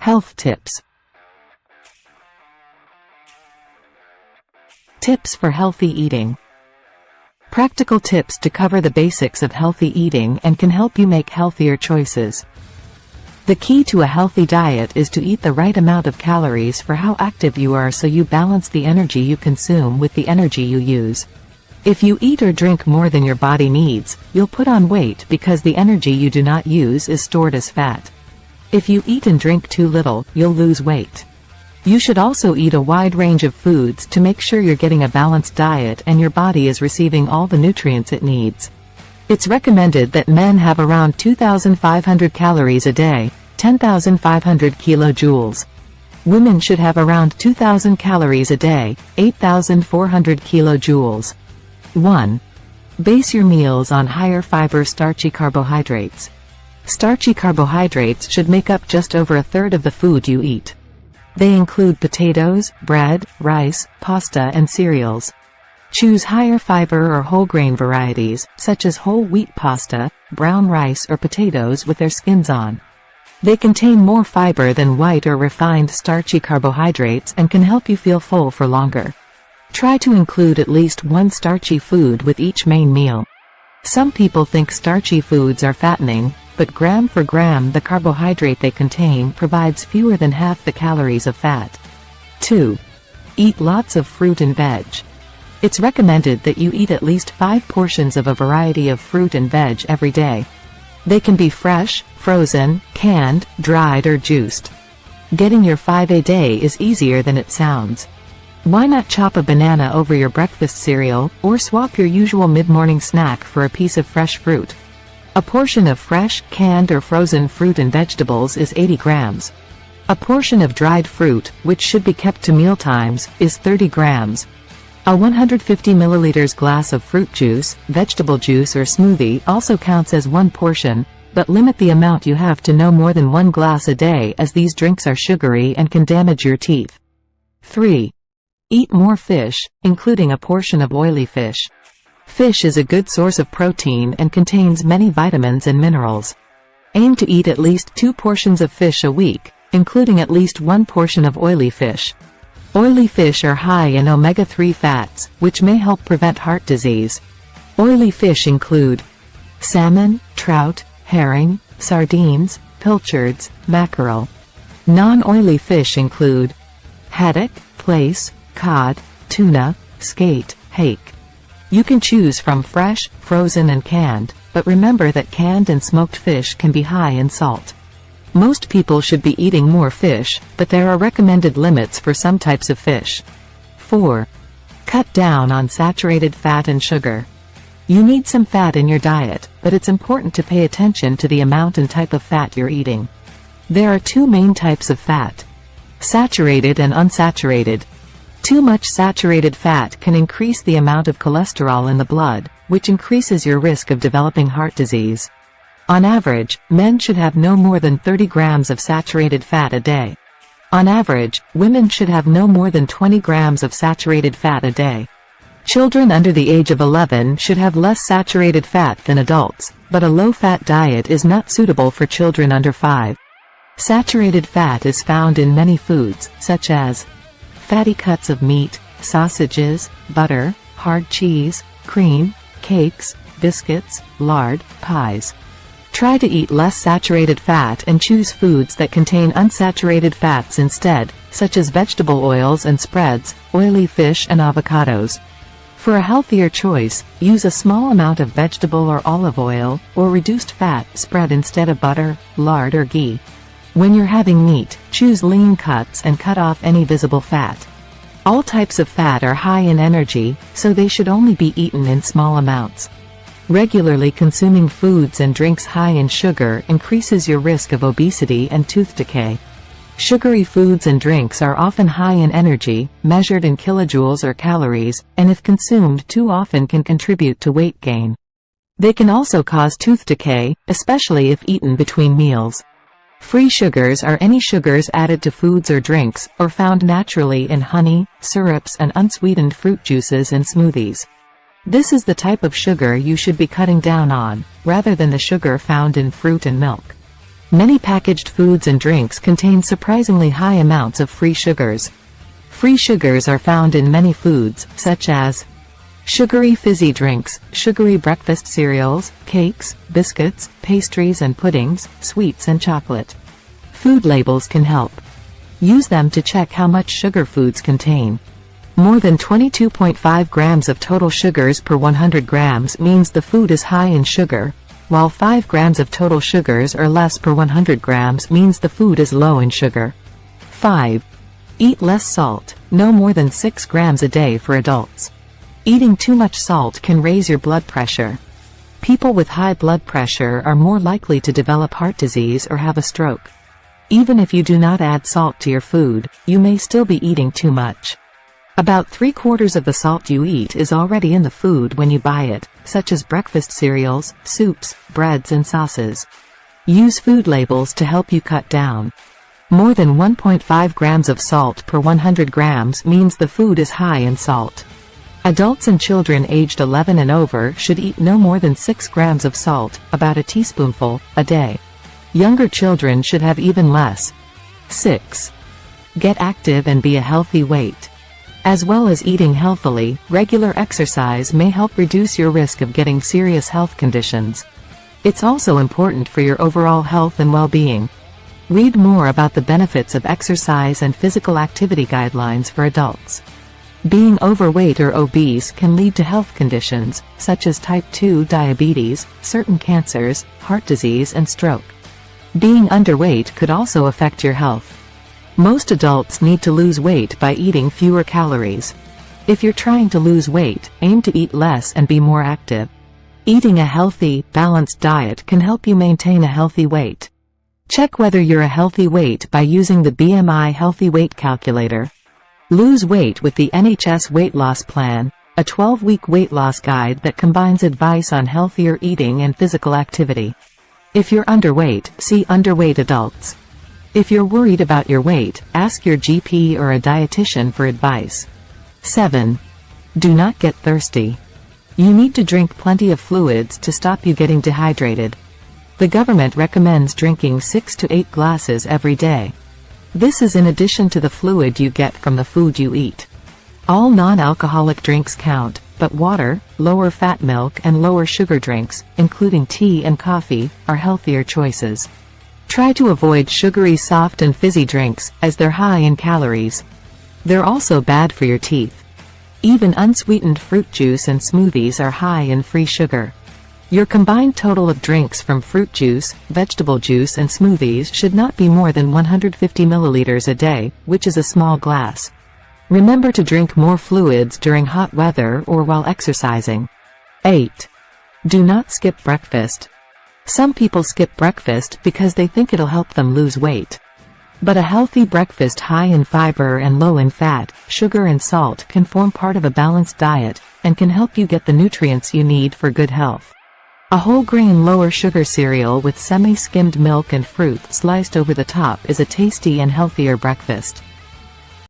Health tips. Tips for healthy eating. Practical tips to cover the basics of healthy eating and can help you make healthier choices. The key to a healthy diet is to eat the right amount of calories for how active you are, so you balance the energy you consume with the energy you use. If you eat or drink more than your body needs, you'll put on weight because the energy you do not use is stored as fat. If you eat and drink too little, you'll lose weight. You should also eat a wide range of foods to make sure you're getting a balanced diet and your body is receiving all the nutrients it needs. It's recommended that men have around 2,500 calories a day, 10,500 kilojoules. Women should have around 2,000 calories a day, 8,400 kilojoules. 1. Base your meals on higher fiber starchy carbohydrates. Starchy carbohydrates should make up just over a third of the food you eat. They include potatoes, bread, rice, pasta and cereals. Choose higher fiber or whole grain varieties, such as whole wheat pasta, brown rice or potatoes with their skins on. They contain more fiber than white or refined starchy carbohydrates and can help you feel full for longer. Try to include at least one starchy food with each main meal. Some people think starchy foods are fattening, but gram for gram the carbohydrate they contain provides fewer than half the calories of fat. 2. Eat lots of fruit and veg. It's recommended that you eat at least 5 portions of a variety of fruit and veg every day. They can be fresh, frozen, canned, dried or juiced. Getting your 5 a day is easier than it sounds. Why not chop a banana over your breakfast cereal, or swap your usual mid-morning snack for a piece of fresh fruit? A portion of fresh, canned or frozen fruit and vegetables is 80 grams. A portion of dried fruit, which should be kept to mealtimes, is 30 grams. A 150 milliliters glass of fruit juice, vegetable juice or smoothie also counts as one portion, but limit the amount you have to no more than 1 glass a day, as these drinks are sugary and can damage your teeth. 3. Eat more fish, including a portion of oily fish. Fish is a good source of protein and contains many vitamins and minerals. Aim to eat at least 2 portions of fish a week, including at least 1 portion of oily fish. Oily fish are high in omega-3 fats, which may help prevent heart disease. Oily fish include salmon, trout, herring, sardines, pilchards, mackerel. Non-oily fish include haddock, plaice, cod, tuna, skate, hake. You can choose from fresh, frozen and canned, but remember that canned and smoked fish can be high in salt. Most people should be eating more fish, but there are recommended limits for some types of fish. 4. Cut down on saturated fat and sugar. You need some fat in your diet, but it's important to pay attention to the amount and type of fat you're eating. There are 2 main types of fat: saturated and unsaturated. Too much saturated fat can increase the amount of cholesterol in the blood, which increases your risk of developing heart disease. On average, men should have no more than 30 grams of saturated fat a day. On average, women should have no more than 20 grams of saturated fat a day. Children under the age of 11 should have less saturated fat than adults, but a low-fat diet is not suitable for children under 5. Saturated fat is found in many foods, such as fatty cuts of meat, sausages, butter, hard cheese, cream, cakes, biscuits, lard, pies. Try to eat less saturated fat and choose foods that contain unsaturated fats instead, such as vegetable oils and spreads, oily fish and avocados. For a healthier choice, use a small amount of vegetable or olive oil, or reduced fat spread instead of butter, lard or ghee. When you're having meat, choose lean cuts and cut off any visible fat. All types of fat are high in energy, so they should only be eaten in small amounts. Regularly consuming foods and drinks high in sugar increases your risk of obesity and tooth decay. Sugary foods and drinks are often high in energy, measured in kilojoules or calories, and if consumed too often can contribute to weight gain. They can also cause tooth decay, especially if eaten between meals. Free sugars are any sugars added to foods or drinks, or found naturally in honey, syrups and unsweetened fruit juices and smoothies. This is the type of sugar you should be cutting down on, rather than the sugar found in fruit and milk. Many packaged foods and drinks contain surprisingly high amounts of free sugars. Free sugars are found in many foods, such as sugary fizzy drinks, sugary breakfast cereals, cakes, biscuits, pastries and puddings, sweets and chocolate. Food labels can help. Use them to check how much sugar foods contain. More than 22.5 grams of total sugars per 100 grams means the food is high in sugar, while 5 grams of total sugars or less per 100 grams means the food is low in sugar. 5. Eat less salt, no more than 6 grams a day for adults. Eating too much salt can raise your blood pressure. People with high blood pressure are more likely to develop heart disease or have a stroke. Even if you do not add salt to your food, you may still be eating too much. About 3/4 of the salt you eat is already in the food when you buy it, such as breakfast cereals, soups, breads and sauces. Use food labels to help you cut down. More than 1.5 grams of salt per 100 grams means the food is high in salt. Adults and children aged 11 and over should eat no more than 6 grams of salt, about a teaspoonful, a day. Younger children should have even less. 6. Get active and be a healthy weight. As well as eating healthily, regular exercise may help reduce your risk of getting serious health conditions. It's also important for your overall health and well-being. Read more about the benefits of exercise and physical activity guidelines for adults. Being overweight or obese can lead to health conditions, such as type 2 diabetes, certain cancers, heart disease and stroke. Being underweight could also affect your health. Most adults need to lose weight by eating fewer calories. If you're trying to lose weight, aim to eat less and be more active. Eating a healthy, balanced diet can help you maintain a healthy weight. Check whether you're a healthy weight by using the BMI Healthy Weight Calculator. Lose weight with the NHS Weight Loss Plan, a 12-week weight loss guide that combines advice on healthier eating and physical activity. If you're underweight, see Underweight Adults. If you're worried about your weight, ask your GP or a dietitian for advice. 7. Do not get thirsty. You need to drink plenty of fluids to stop you getting dehydrated. The government recommends drinking 6 to 8 glasses every day. This is in addition to the fluid you get from the food you eat. All non-alcoholic drinks count, but water, lower fat milk and lower sugar drinks, including tea and coffee, are healthier choices. Try to avoid sugary soft and fizzy drinks, as they're high in calories. They're also bad for your teeth. Even unsweetened fruit juice and smoothies are high in free sugar. Your combined total of drinks from fruit juice, vegetable juice and smoothies should not be more than 150 milliliters a day, which is a small glass. Remember to drink more fluids during hot weather or while exercising. 8. Do not skip breakfast. Some people skip breakfast because they think it'll help them lose weight. But a healthy breakfast high in fiber and low in fat, sugar and salt can form part of a balanced diet, and can help you get the nutrients you need for good health. A whole grain lower sugar cereal with semi-skimmed milk and fruit sliced over the top is a tasty and healthier breakfast.